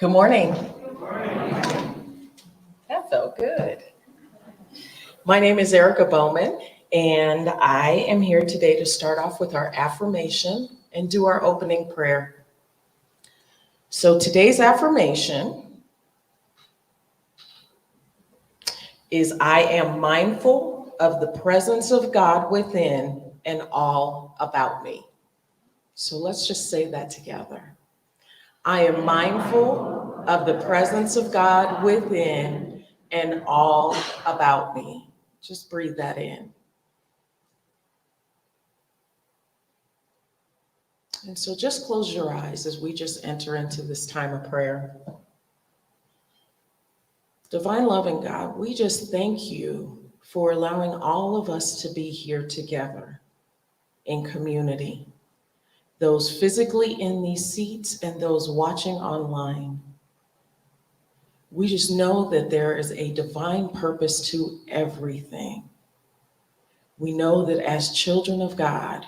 Good morning. Good morning. That felt good. My name is Erika Bowman, and I am here today to start off with our affirmation and do our opening prayer. So today's affirmation is I am mindful of the presence of God within and all about me. So let's just say that together. I am mindful of the presence of God within and all about me. Just breathe that in. And so just close your eyes as we just enter into this time of prayer. Divine loving God, we just thank you for allowing all of us to be here together in community. Those physically in these seats and those watching online. We just know that there is a divine purpose to everything. We know that as children of God,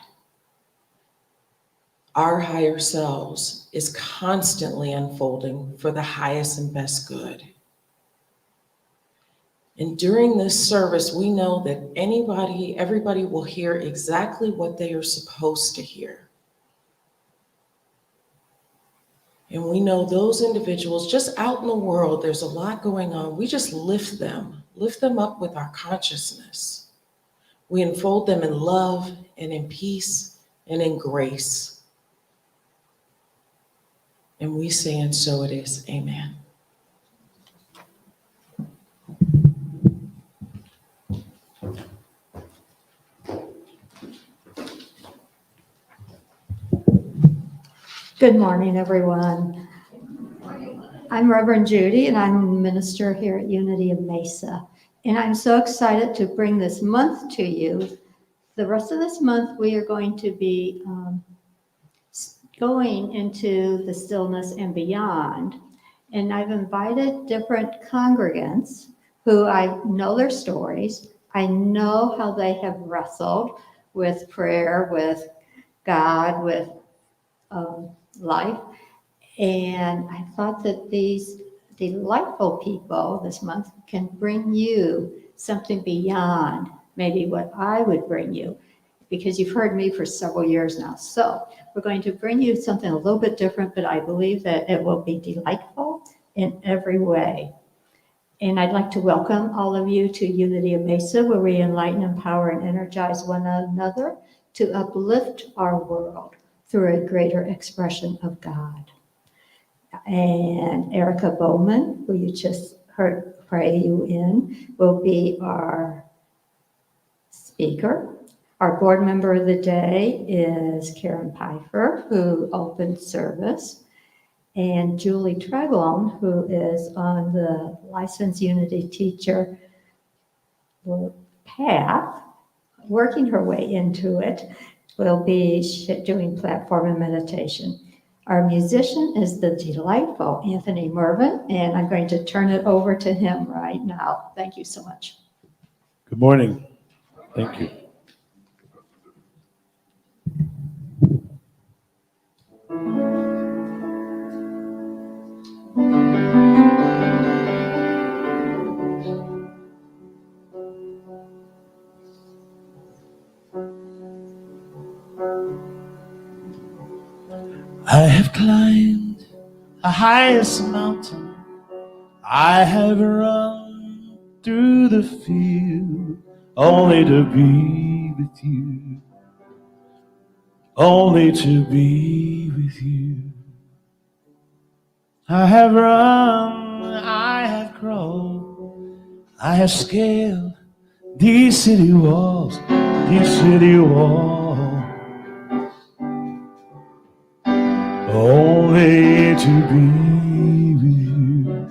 our higher selves is constantly unfolding for the highest and best good. And during this service, we know that everybody will hear exactly what they are supposed to hear. And we know those individuals just out in the world, there's a lot going on. We just lift them up with our consciousness. We enfold them in love and in peace and in grace. And we say, and so it is, amen. Good morning, everyone. I'm Reverend Judy, and I'm a minister here at Unity of Mesa. And I'm so excited to bring this month to you. The rest of this month, we are going to be going into the stillness and beyond. And I've invited different congregants who I know their stories. I know how they have wrestled with prayer, with God, with life. And I thought that these delightful people this month can bring you something beyond maybe what I would bring you, because you've heard me for several years now. So we're going to bring you something a little bit different, but I believe that it will be delightful in every way. And I'd like to welcome all of you to Unity of Mesa, where we enlighten, empower, and energize one another to uplift our world through a greater expression of God. And Erika Bowman, who you just heard pray you in, will be our speaker. Our board member of the day is Karen Pfeiffer, who opened service, and Julie Treglone, who is on the licensed Unity teacher path, working her way into it, will be doing platform and meditation. Our musician is the delightful Anthony Mervin, and I'm going to turn it over to him right now. Thank you so much. Good morning. Thank you. I have climbed the highest mountain. I have run through the field only to be with you. Only to be with you. I have run, I have crawled, I have scaled these city walls, only to be with you.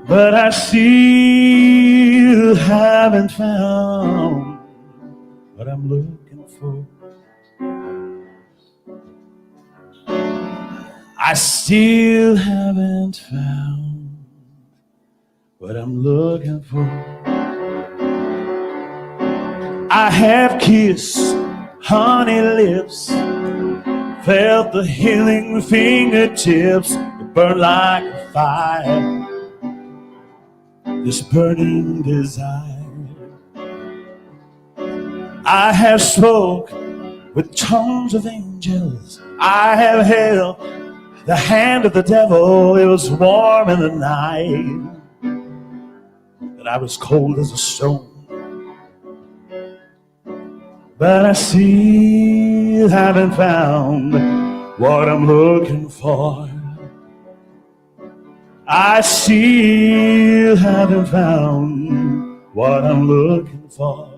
But I still haven't found what I'm looking for. I still haven't found what I'm looking for. I have kissed honey lips Felt the healing fingertips burn like a fire. This burning desire. I have spoke with tongues of angels. I have held the hand of the devil. It was warm in the night, but I was cold as a stone. But I still haven't found what I'm looking for. I still haven't found what I'm looking for.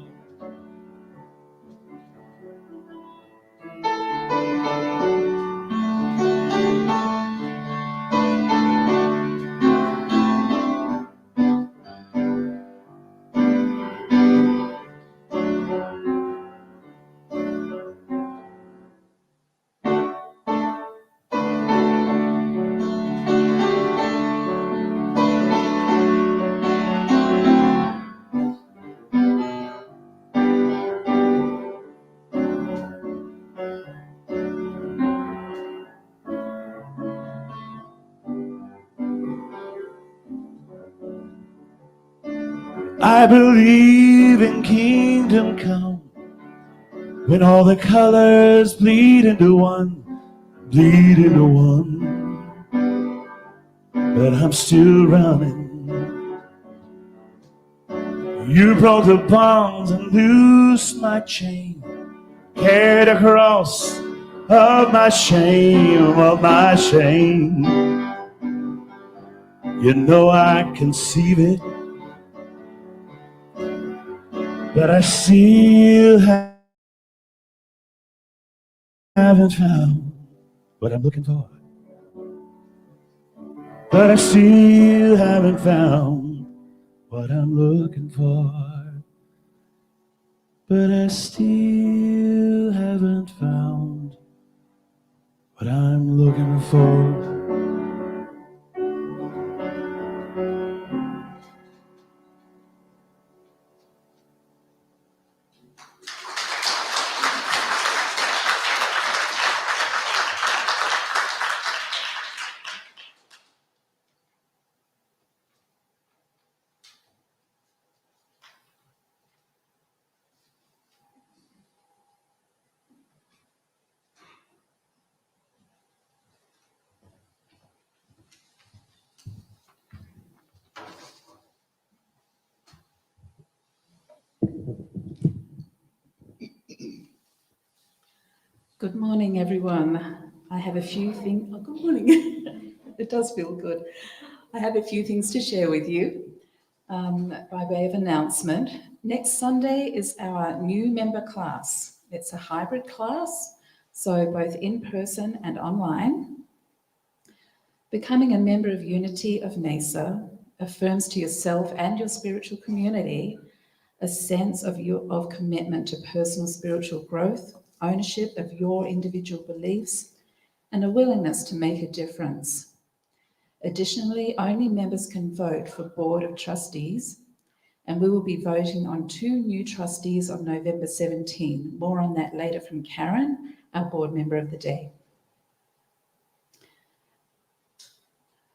I believe in kingdom come, when all the colors bleed into one, bleed into one. But I'm still running. You broke the bonds and loosed my chain, carried the cross of my shame, of my shame. You know I conceive it, but I still haven't found what I'm looking for. But I still haven't found what I'm looking for. But I still haven't found what I'm looking for. Good morning, everyone. I have a few things. Oh, good morning. It does feel good. I have a few things to share with you by way of announcement. Next Sunday is our new member class. It's a hybrid class, so both in person and online. Becoming a member of Unity of Mesa affirms to yourself and your spiritual community a sense of commitment to personal spiritual growth, ownership of your individual beliefs, and a willingness to make a difference. Additionally, only members can vote for Board of Trustees, and we will be voting on 2 new trustees on November 17. More on that later from Karen, our board member of the day.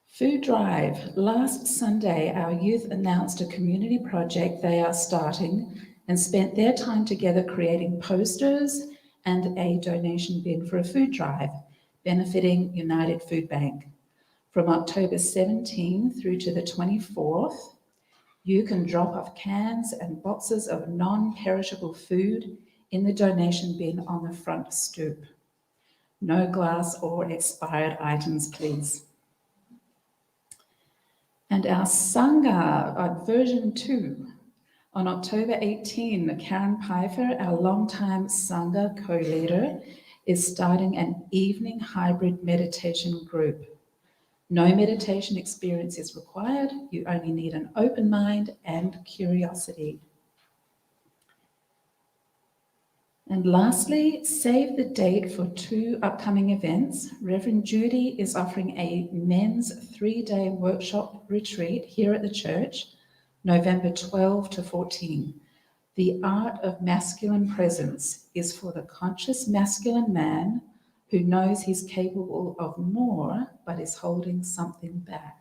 Food drive. Last Sunday, our youth announced a community project they are starting and spent their time together creating posters and a donation bin for a food drive benefiting United Food Bank. From October 17 through to the 24th, you can drop off cans and boxes of non-perishable food in the donation bin on the front stoop. No glass or expired items, please. And our Sangha, version 2, on October 18, Karen Pfeiffer, our longtime Sangha co-leader, is starting an evening hybrid meditation group. No meditation experience is required. You only need an open mind and curiosity. And lastly, save the date for 2 upcoming events. Reverend Judy is offering a men's 3-day workshop retreat here at the church, November 12 to 14. The art of masculine presence is for the conscious masculine man who knows he's capable of more but is holding something back.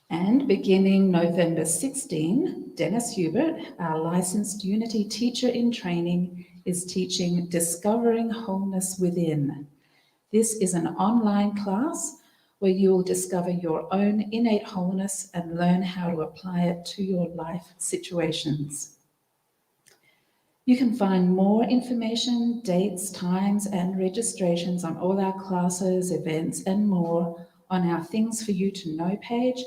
And beginning November 16, Dennis Hubert, our licensed Unity teacher in training, is teaching Discovering Wholeness Within. This is an online class where you will discover your own innate wholeness and learn how to apply it to your life situations. You can find more information, dates, times, and registrations on all our classes, events, and more on our Things for You to Know page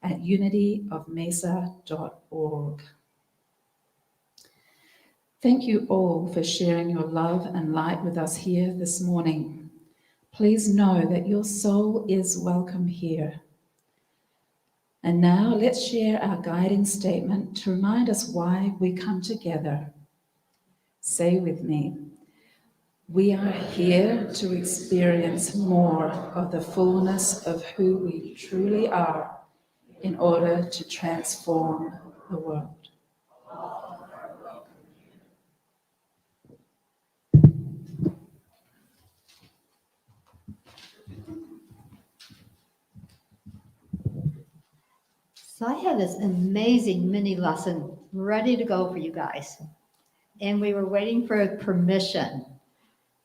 at unityofmesa.org. Thank you all for sharing your love and light with us here this morning. Please know that your soul is welcome here. And now let's share our guiding statement to remind us why we come together. Say with me, we are here to experience more of the fullness of who we truly are in order to transform the world. So I had this amazing mini lesson ready to go for you guys. And we were waiting for permission.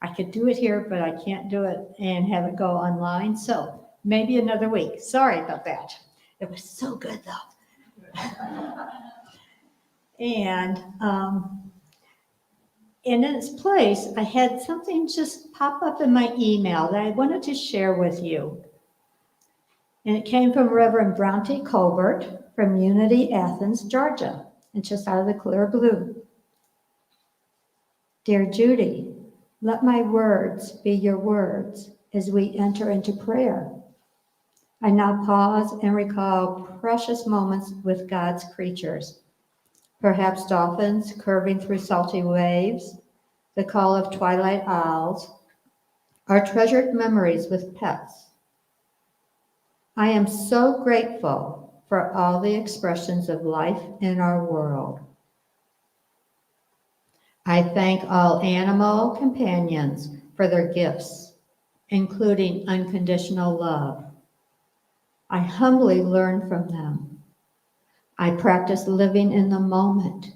I could do it here, but I can't do it and have it go online. So maybe another week. Sorry about that. It was so good though. And in its place, I had something just pop up in my email that I wanted to share with you. And it came from Reverend Bronte Colbert from Unity, Athens, Georgia. And just out of the clear blue. Dear Judy, let my words be your words as we enter into prayer. I now pause and recall precious moments with God's creatures. Perhaps dolphins curving through salty waves, the call of twilight owls, our treasured memories with pets. I am so grateful for all the expressions of life in our world. I thank all animal companions for their gifts, including unconditional love. I humbly learn from them. I practice living in the moment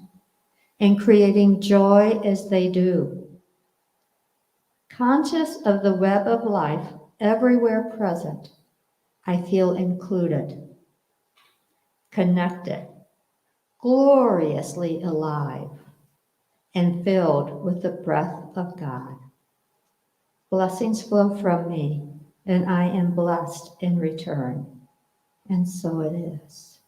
and creating joy as they do. Conscious of the web of life everywhere present, I feel included, connected, gloriously alive, and filled with the breath of God. Blessings flow from me, and I am blessed in return. And so it is.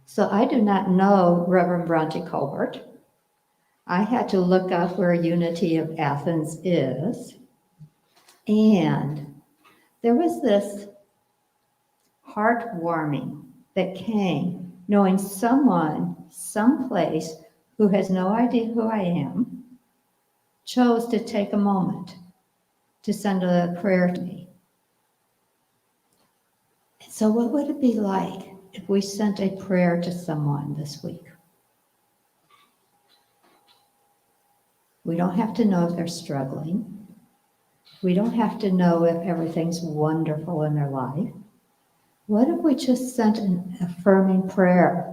So I do not know Reverend Bronte Colbert. I had to look up where Unity of Athens is. And there was this heartwarming that came knowing someone, someplace who has no idea who I am, chose to take a moment to send a prayer to me. So what would it be like if we sent a prayer to someone this week? We don't have to know if they're struggling. We don't have to know if everything's wonderful in their life. What if we just sent an affirming prayer?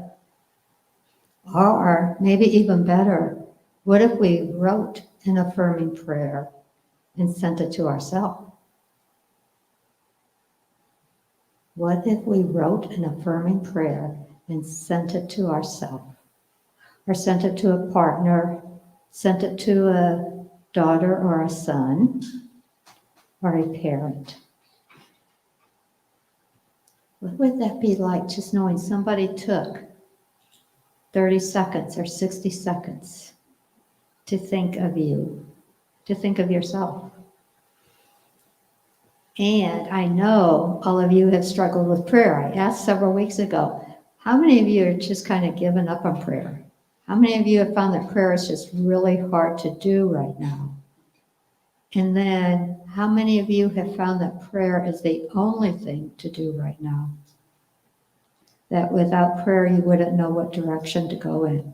Or maybe even better, what if we wrote an affirming prayer and sent it to ourselves? What if we wrote an affirming prayer and sent it to ourselves? Or sent it to a partner, sent it to a daughter or a son, or a parent? What would that be like, just knowing somebody took 30 seconds or 60 seconds to think of you, to think of yourself? And I know all of you have struggled with prayer. I asked several weeks ago, how many of you are just kind of given up on prayer? How many of you have found that prayer is just really hard to do right now? And then how many of you have found that prayer is the only thing to do right now? That without prayer, you wouldn't know what direction to go in.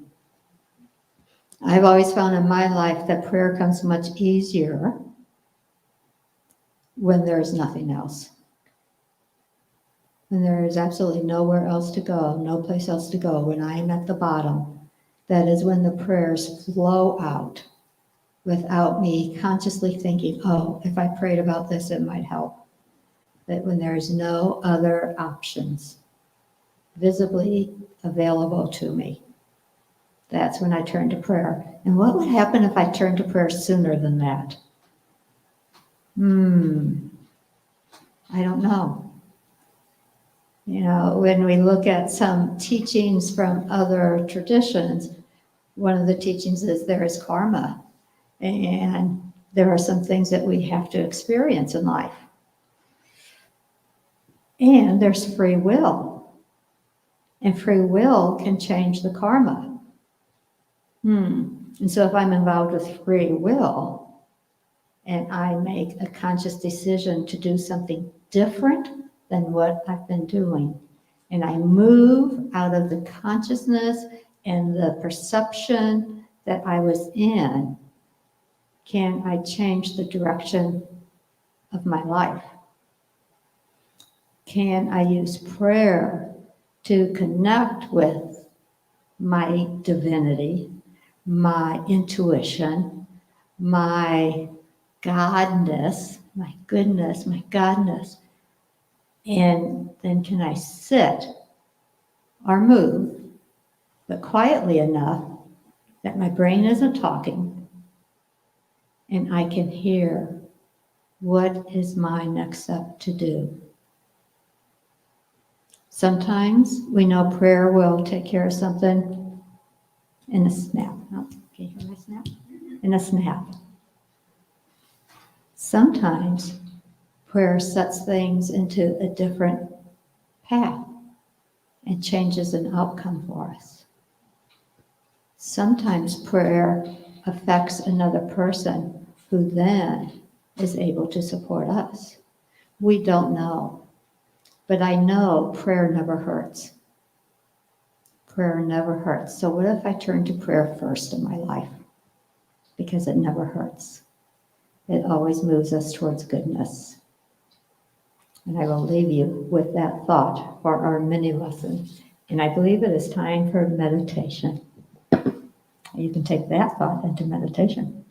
I've always found in my life that prayer comes much easier when there's nothing else. When there is absolutely nowhere else to go, no place else to go, when I am at the bottom, that is when the prayers flow out without me consciously thinking, oh, if I prayed about this, it might help. That when there is no other options visibly available to me, that's when I turn to prayer. And what would happen if I turned to prayer sooner than that? I don't know. You know, when we look at some teachings from other traditions, one of the teachings is there is karma, and there are some things that we have to experience in life. And there's free will, and free will can change the karma. And so if I'm involved with free will, and I make a conscious decision to do something different than what I've been doing, and I move out of the consciousness and the perception that I was in, can I change the direction of my life? Can I use prayer to connect with my divinity, my intuition, my godness, my goodness, my godness? And then can I sit or move, but quietly enough that my brain isn't talking, and I can hear what is my next step to do. Sometimes we know prayer will take care of something in a snap. Oh, can you hear my snap? In a snap. Sometimes prayer sets things into a different path and changes an outcome for us. Sometimes prayer affects another person who then is able to support us. We don't know, but I know prayer never hurts. Prayer never hurts. So what if I turn to prayer first in my life? Because it never hurts. It always moves us towards goodness. And I will leave you with that thought for our mini lesson. And I believe it is time for meditation. You can take that thought into meditation.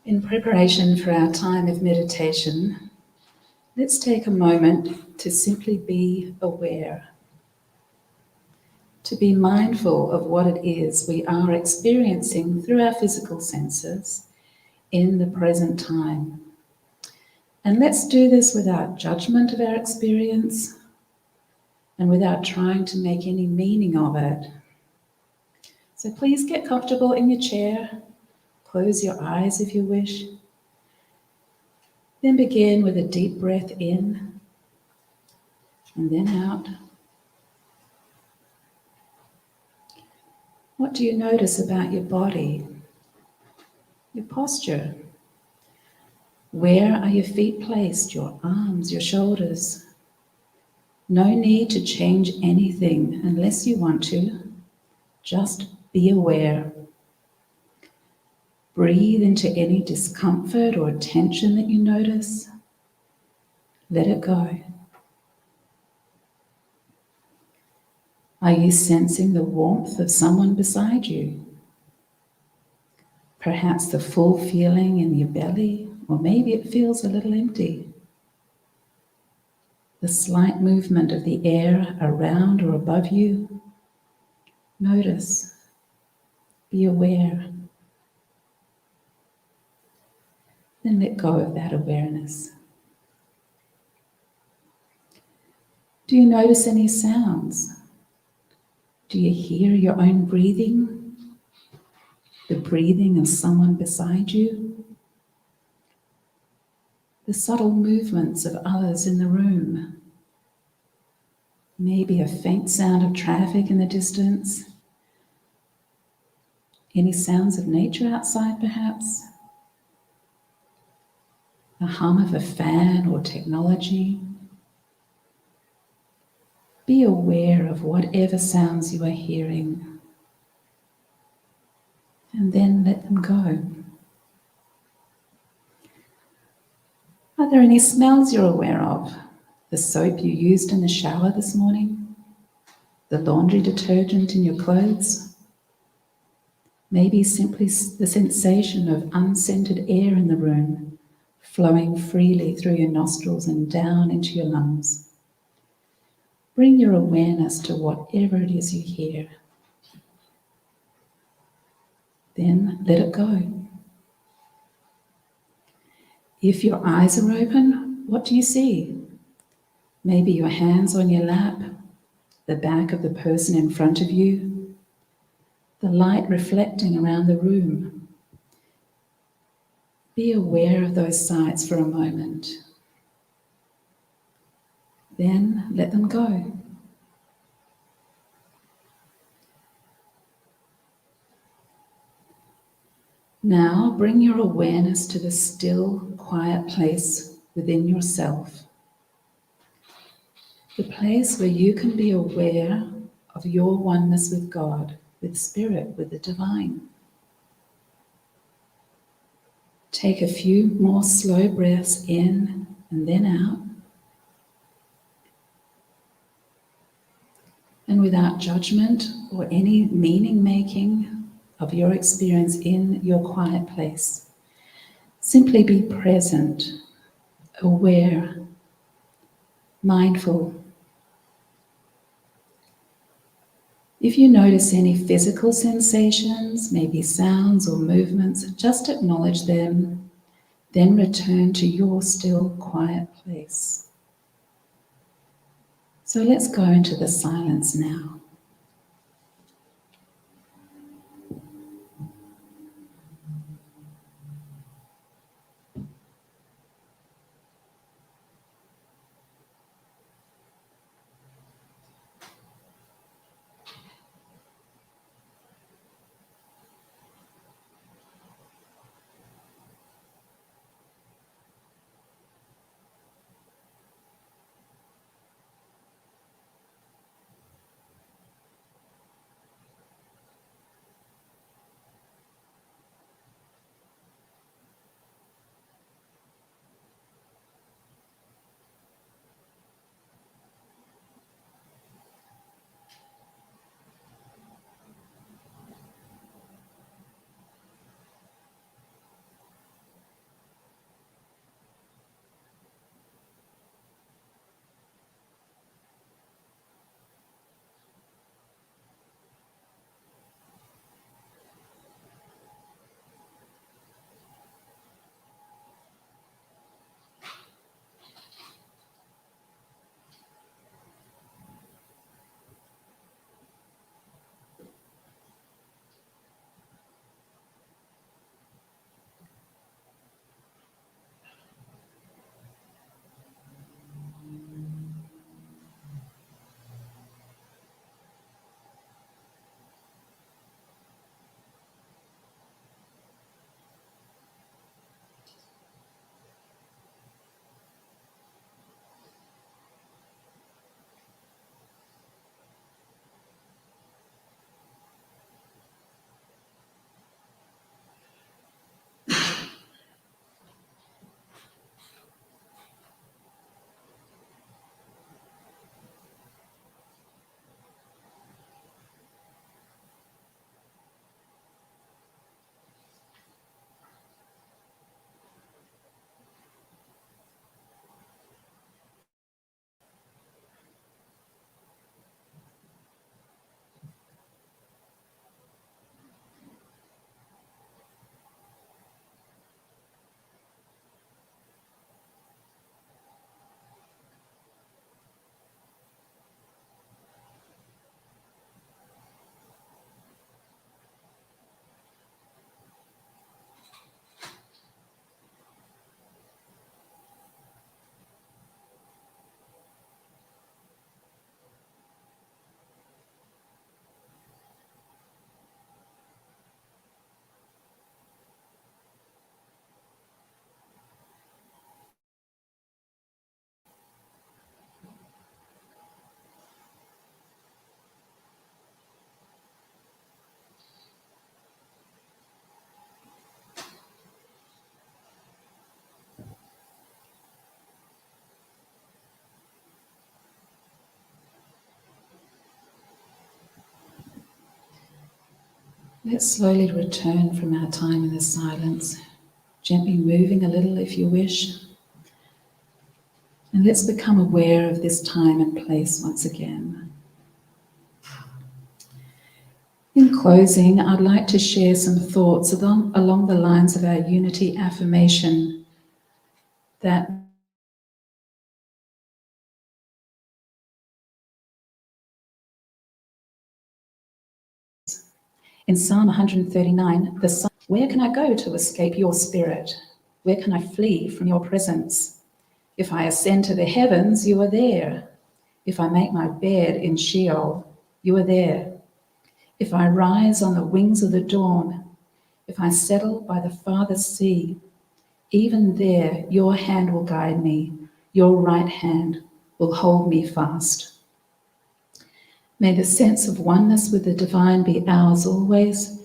In preparation for our time of meditation, let's take a moment to simply be aware, to be mindful of what it is we are experiencing through our physical senses in the present time. And let's do this without judgment of our experience and without trying to make any meaning of it. So please get comfortable in your chair. Close your eyes if you wish. Then begin with a deep breath in and then out. What do you notice about your body, your posture? Where are your feet placed, your arms, your shoulders? No need to change anything unless you want to. Just be aware. Breathe into any discomfort or tension that you notice. Let it go. Are you sensing the warmth of someone beside you? Perhaps the full feeling in your belly, or maybe it feels a little empty. The slight movement of the air around or above you. Notice. Be aware. Then let go of that awareness. Do you notice any sounds? Do you hear your own breathing? The breathing of someone beside you? The subtle movements of others in the room? Maybe a faint sound of traffic in the distance? Any sounds of nature outside, perhaps? The hum of a fan or technology? Be aware of whatever sounds you are hearing, and then let them go. Are there any smells you're aware of? The soap you used in the shower this morning? The laundry detergent in your clothes? Maybe simply the sensation of unscented air in the room, flowing freely through your nostrils and down into your lungs. Bring your awareness to whatever it is you hear. Then let it go. If your eyes are open, what do you see? Maybe your hands on your lap, the back of the person in front of you, the light reflecting around the room. Be aware of those sights for a moment. Then let them go. Now bring your awareness to the still, quiet place within yourself. The place where you can be aware of your oneness with God, with Spirit, with the divine. Take a few more slow breaths in and then out. And without judgment or any meaning making of your experience in your quiet place, simply be present, aware, mindful. If you notice any physical sensations, maybe sounds or movements, just acknowledge them, then return to your still, quiet place. So let's go into the silence now. Let's slowly return from our time in the silence, gently moving a little if you wish. And let's become aware of this time and place once again. In closing, I'd like to share some thoughts along the lines of our unity affirmation that in Psalm 139, where can I go to escape your spirit? Where can I flee from your presence? If I ascend to the heavens, you are there. If I make my bed in Sheol, you are there. If I rise on the wings of the dawn, if I settle by the farthest sea, even there your hand will guide me, your right hand will hold me fast. May the sense of oneness with the divine be ours always,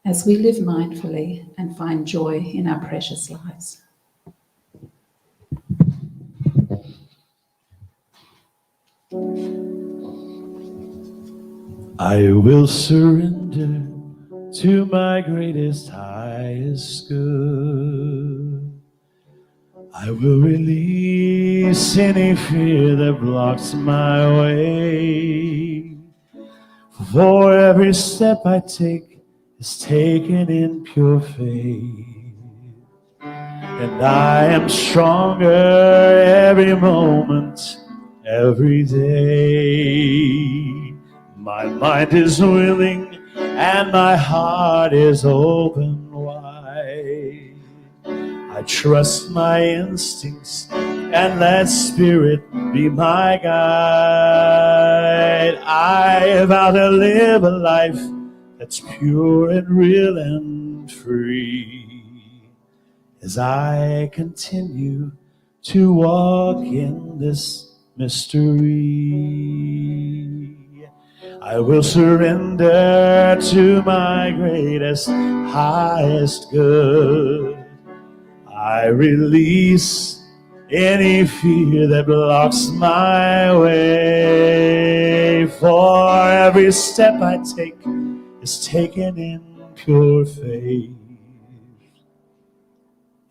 as we live mindfully and find joy in our precious lives. I will surrender to my greatest, highest good. I will release any fear that blocks my way. For every step I take is taken in pure faith. And I am stronger every moment, every day. My mind is willing and my heart is open wide. I trust my instincts and let spirit be my guide. I vow to live a life that's pure and real and free. As I continue to walk in this mystery, I will surrender to my greatest, highest good. I release any fear that blocks my way. For every step I take is taken in pure faith.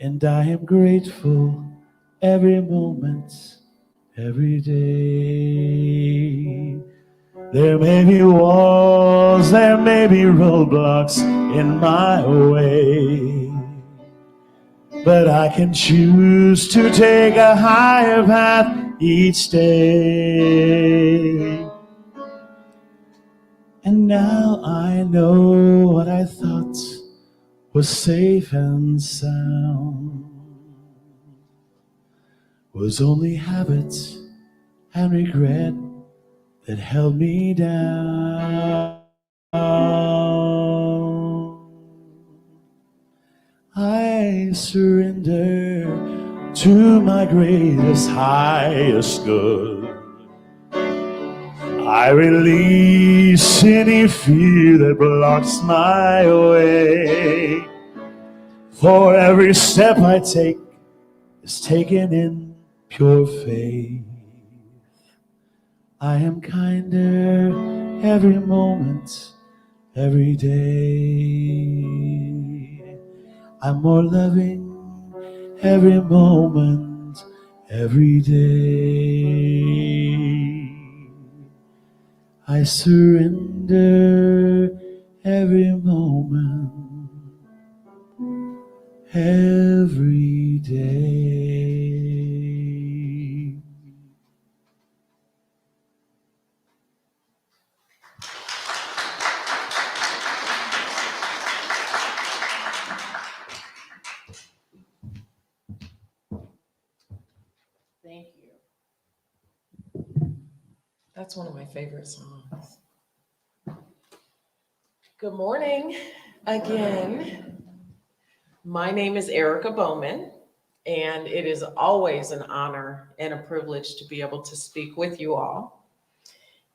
And I am grateful every moment, every day. There may be walls, there may be roadblocks in my way, but I can choose to take a higher path each day. And now I know what I thought was safe and sound was only habit and regret that held me down. I surrender to my greatest, highest good. I release any fear that blocks my way. For every step I take is taken in pure faith. I am kinder every moment, every day. I'm more loving every moment, every day. I surrender every moment, every day. Thank you. That's one of my favorite songs. Good morning again. My name is Erika Bowman, and it is always an honor and a privilege to be able to speak with you all.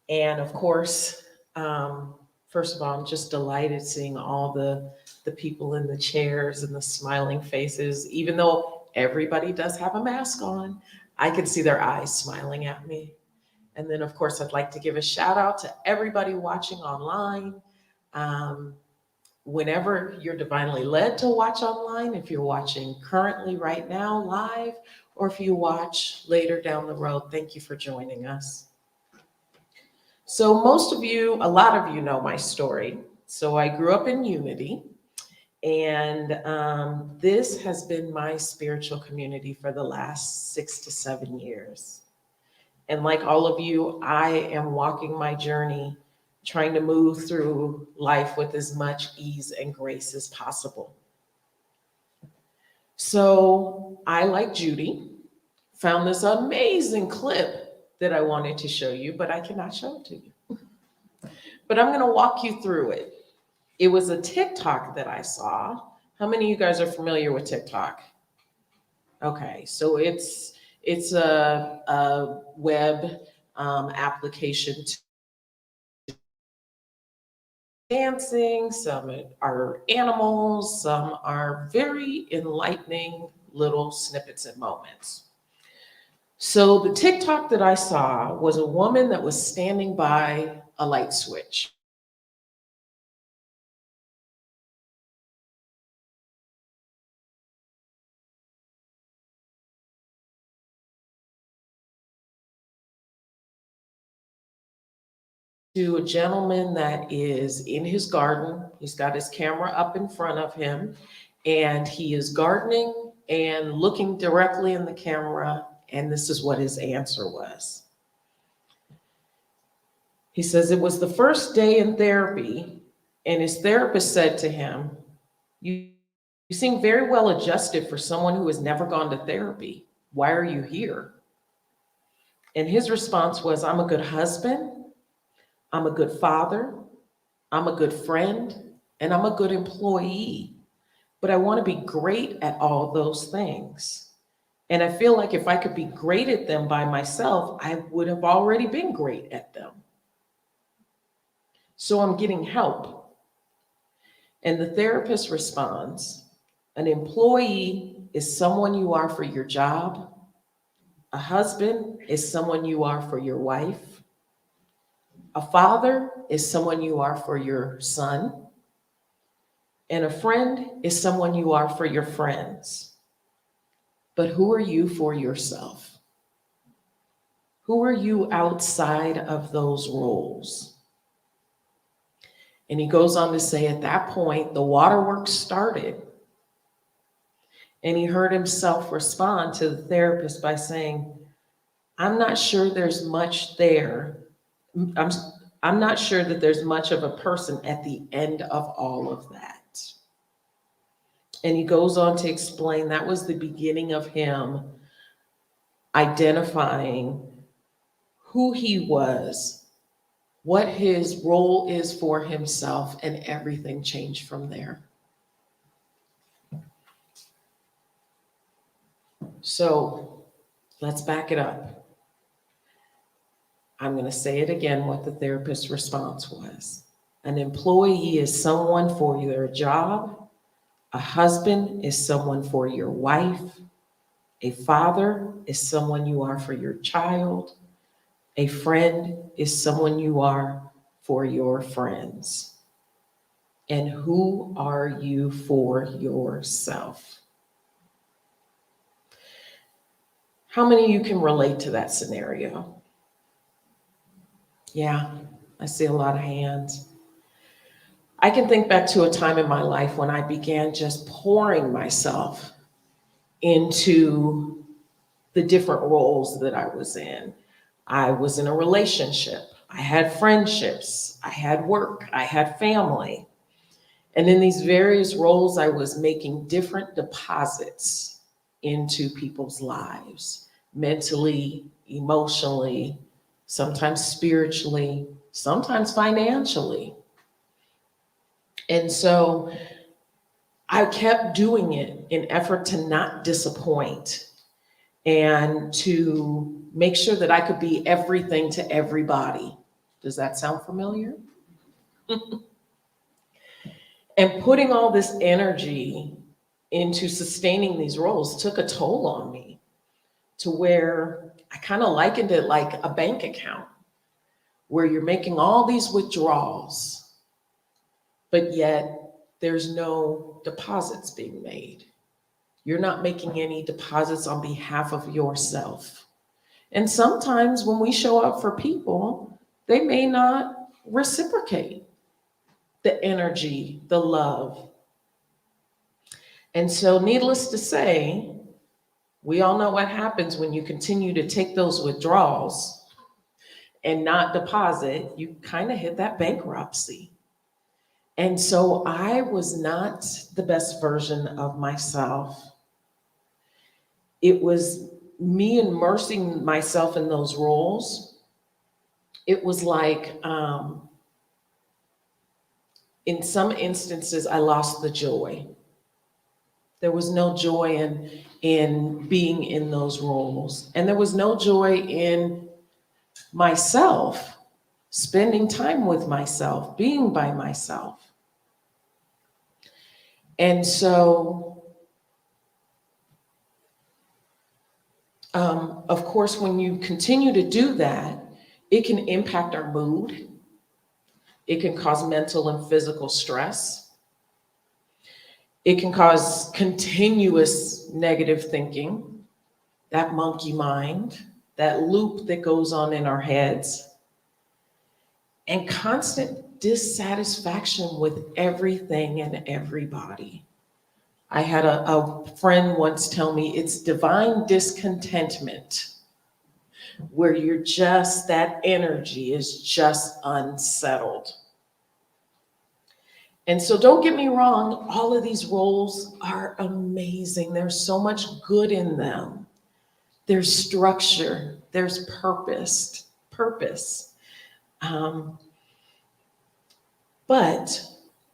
And of course, first of all, I'm just delighted seeing all the people in the chairs and the smiling faces. Even though everybody does have a mask on, I can see their eyes smiling at me. And then, of course, I'd like to give a shout out to everybody watching online. whenever you're divinely led to watch online, if you're watching currently right now live, or if you watch later down the road, thank you for joining us. So most of you, a lot of you know my story. So I grew up in Unity, and this has been my spiritual community for the last 6 to 7 years. And like all of you, I am walking my journey, trying to move through life with as much ease and grace as possible. So I, like Judy, found this amazing clip that I wanted to show you, but I cannot show it to you. But I'm going to walk you through it. It was a TikTok that I saw. How many of you guys are familiar with TikTok? Okay, so it's a web application to dancing. Some are animals. Some are very enlightening little snippets and moments. So the TikTok that I saw was a woman that was standing by a light switch. To a gentleman that is in his garden. He's got his camera up in front of him, and he is gardening and looking directly in the camera. And this is what his answer was. He says it was the first day in therapy, and his therapist said to him, you seem very well adjusted for someone who has never gone to therapy. Why are you here? And his response was, I'm a good husband, I'm a good father, I'm a good friend, and I'm a good employee. But I want to be great at all those things. And I feel like if I could be great at them by myself, I would have already been great at them. So I'm getting help. And the therapist responds, an employee is someone you are for your job. A husband is someone you are for your wife. A father is someone you are for your son. And a friend is someone you are for your friends. But who are you for yourself? Who are you outside of those roles? And he goes on to say, at that point, the waterworks started. And he heard himself respond to the therapist by saying, I'm not sure there's much there. I'm not sure that there's much of a person at the end of all of that. And he goes on to explain that was the beginning of him identifying who he was, what his role is for himself, and everything changed from there. So let's back it up. I'm going to say it again, what the therapist's response was. An employee is someone for your job. A husband is someone for your wife. A father is someone you are for your child. A friend is someone you are for your friends. And who are you for yourself? How many of you can relate to that scenario? Yeah, I see a lot of hands. I can think back to a time in my life when I began just pouring myself into the different roles that I was in. I was in a relationship. I had friendships. I had work. I had family. And in these various roles, I was making different deposits into people's lives, mentally, emotionally, sometimes spiritually, sometimes financially. And so I kept doing it in effort to not disappoint and to make sure that I could be everything to everybody. Does that sound familiar? And putting all this energy into sustaining these roles took a toll on me, to where I kind of likened it like a bank account where you're making all these withdrawals, but yet there's no deposits being made. You're not making any deposits on behalf of yourself. And sometimes when we show up for people, they may not reciprocate the energy, the love. And so, needless to say, we all know what happens when you continue to take those withdrawals and not deposit. You kind of hit that bankruptcy. And so I was not the best version of myself. It was me immersing myself in those roles. It was like, in some instances, I lost the joy. There was no joy in being in those roles. And there was no joy in myself, spending time with myself, being by myself. And so, of course, when you continue to do that, it can impact our mood. It can cause mental and physical stress. It can cause continuous negative thinking, that monkey mind, that loop that goes on in our heads, and constant dissatisfaction with everything and everybody. I had a friend once tell me it's divine discontentment, where you're just, that energy is just unsettled. And so don't get me wrong, all of these roles are amazing. There's so much good in them. There's structure, there's purpose. But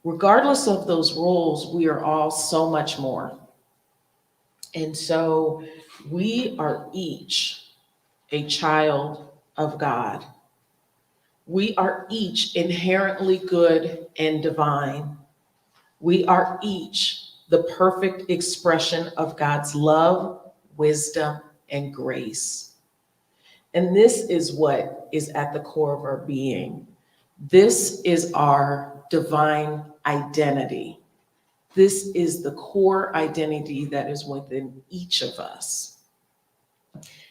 regardless of those roles, we are all so much more. And so we are each a child of God. We are each inherently good and divine. We are each the perfect expression of God's love, wisdom, and grace. And this is what is at the core of our being. This is our divine identity. This is the core identity that is within each of us.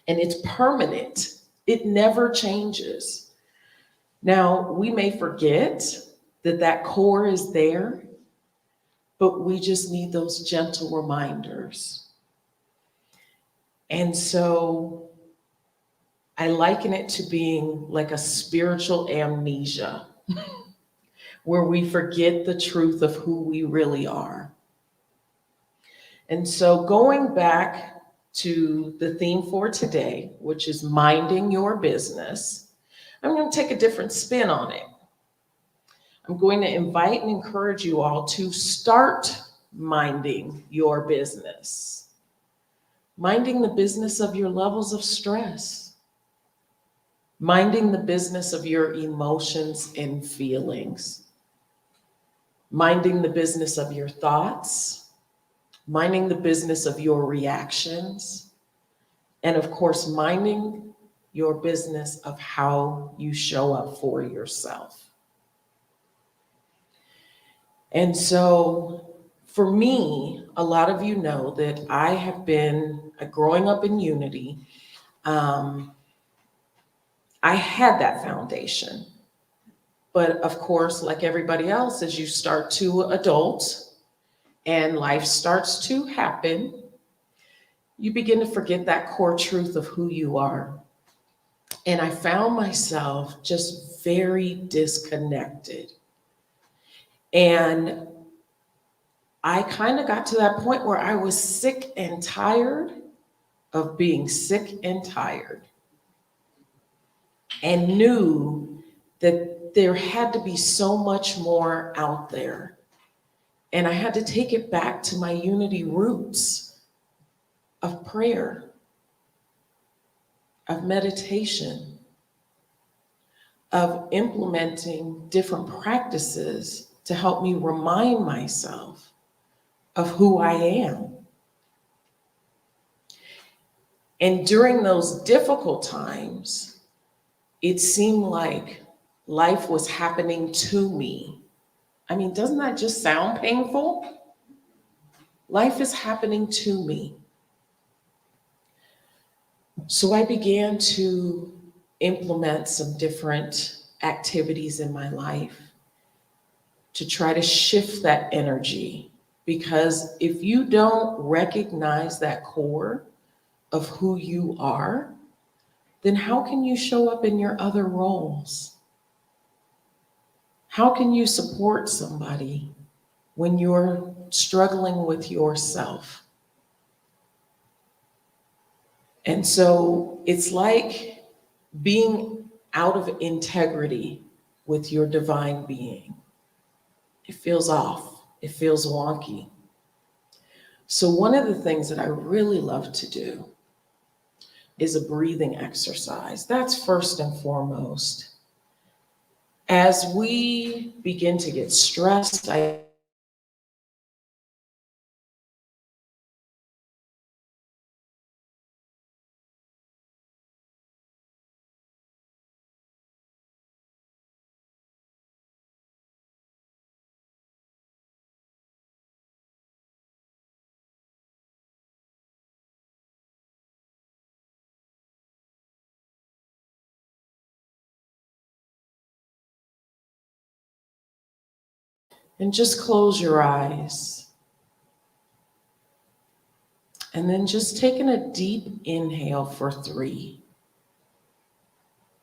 And it's permanent. It never changes. Now, we may forget that that core is there, but we just need those gentle reminders. And so I liken it to being like a spiritual amnesia, where we forget the truth of who we really are. And so going back to the theme for today, which is minding your business, I'm going to take a different spin on it. I'm going to invite and encourage you all to start minding your business. Minding the business of your levels of stress. Minding the business of your emotions and feelings. Minding the business of your thoughts. Minding the business of your reactions. And of course, minding your business of how you show up for yourself. And so for me, a lot of you know that I have been growing up in Unity. I had that foundation. But of course, like everybody else, as you start to adult and life starts to happen, you begin to forget that core truth of who you are. And I found myself just very disconnected. And I kind of got to that point where I was sick and tired of being sick and tired, and knew that there had to be so much more out there. And I had to take it back to my Unity roots of prayer, of meditation, of implementing different practices to help me remind myself of who I am. And during those difficult times, it seemed like life was happening to me I mean, doesn't that just sound painful? Life is happening to me. So I began to implement some different activities in my life to try to shift that energy. Because if you don't recognize that core of who you are, then how can you show up in your other roles? How can you support somebody when you're struggling with yourself? And so it's like being out of integrity with your divine being. It feels off, it feels wonky. So, one of the things that I really love to do is a breathing exercise. That's first and foremost. As we begin to get stressed, and just close your eyes. And then just taking a deep inhale for 3.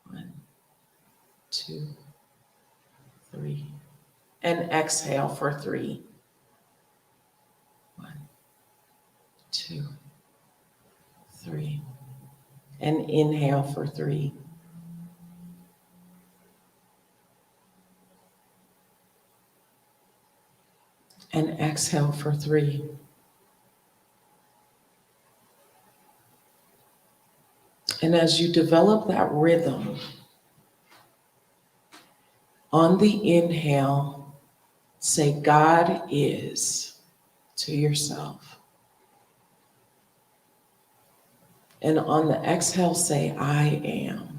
1, 2, 3. And exhale for 3. 1, 2, 3. And inhale for 3. And exhale for 3. And as you develop that rhythm, on the inhale, say, God is, to yourself. And on the exhale, say, I am.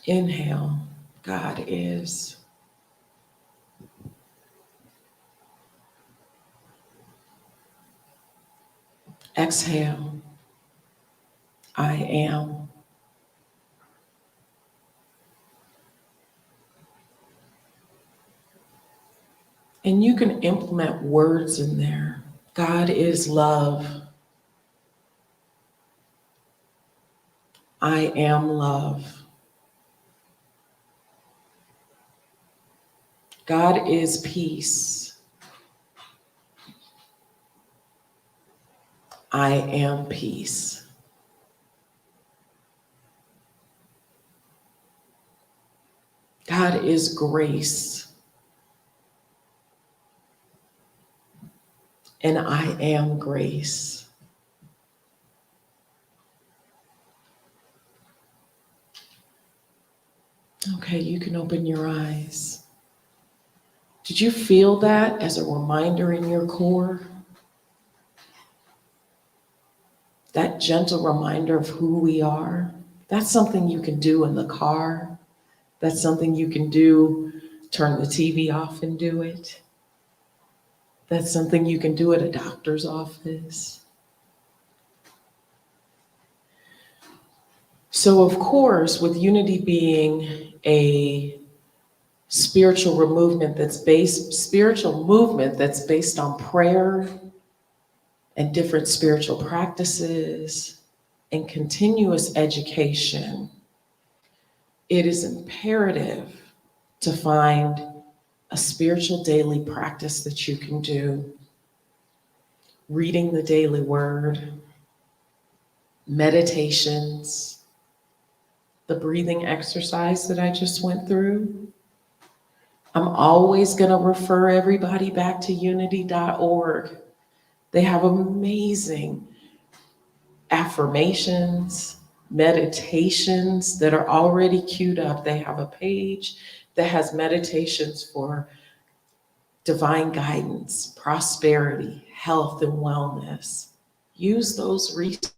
Inhale, God is. Exhale, I am. And you can implement words in there. God is love. I am love. God is peace. I am peace. God is grace. And I am grace. Okay, you can open your eyes. Did you feel that as a reminder in your core? That gentle reminder of who we are? That's something you can do in the car. That's something you can do, turn the TV off and do it. That's something you can do at a doctor's office. So, of course, with unity being a spiritual movement that's based on prayer and different spiritual practices and continuous education, it is imperative to find a spiritual daily practice that you can do. Reading the daily word, meditations, the breathing exercise that I just went through. I'm always going to refer everybody back to unity.org. They have amazing affirmations, meditations that are already queued up. They have a page that has meditations for divine guidance, prosperity, health, and wellness. Use those resources.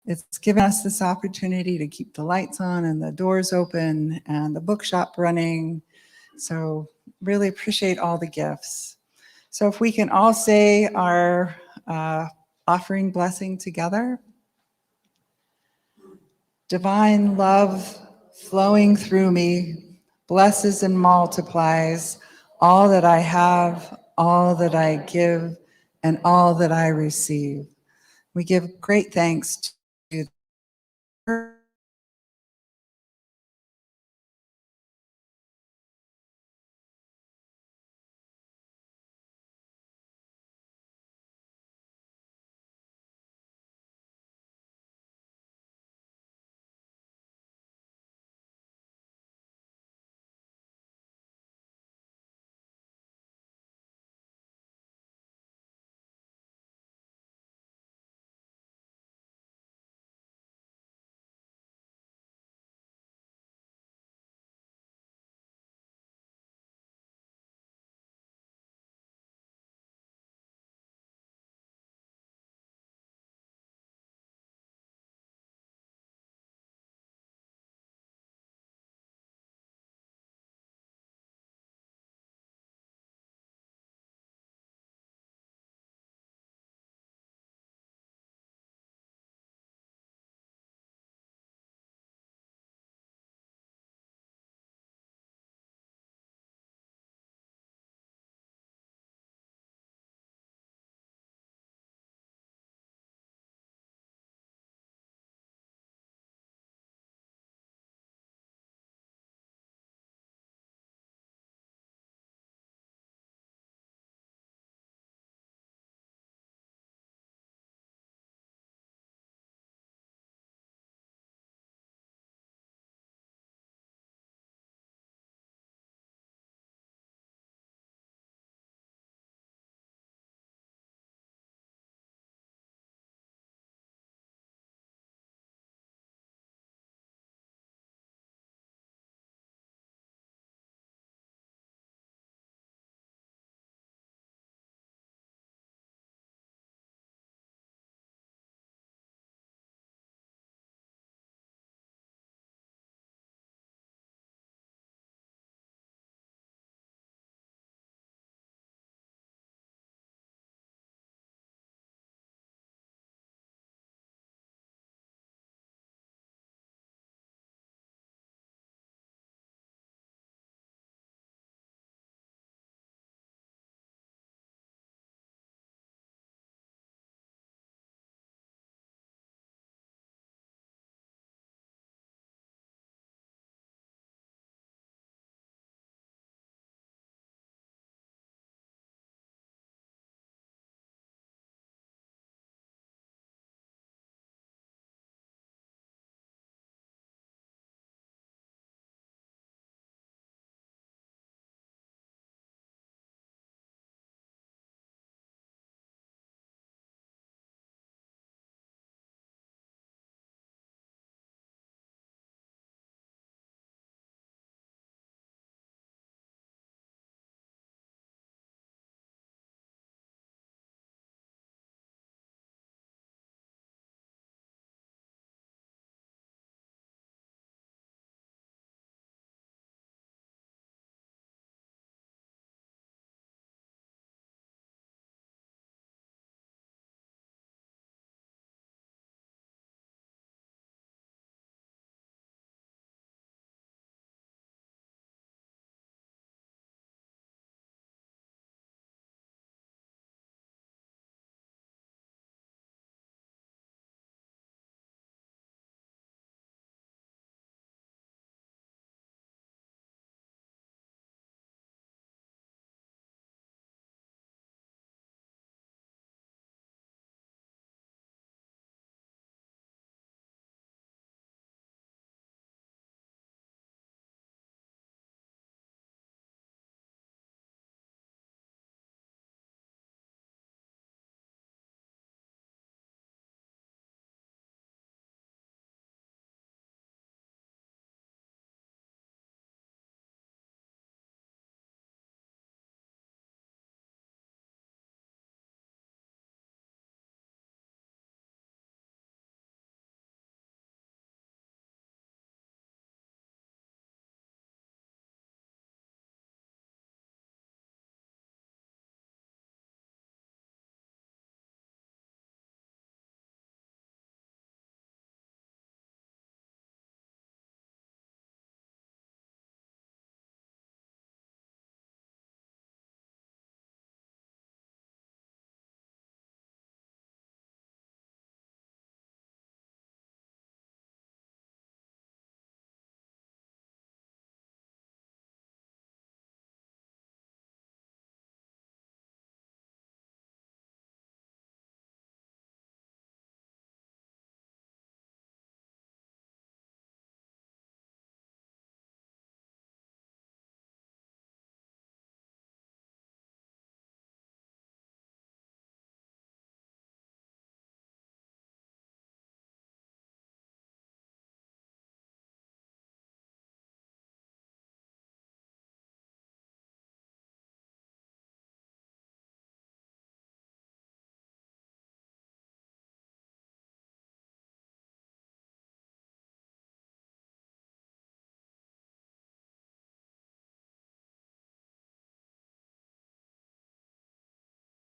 It's given us this opportunity to keep the lights on and the doors open and the bookshop running. So really appreciate all the gifts. So if we can all say our offering blessing together. Divine love flowing through me blesses and multiplies all that I have, all that I give, and all that I receive. We give great thanks to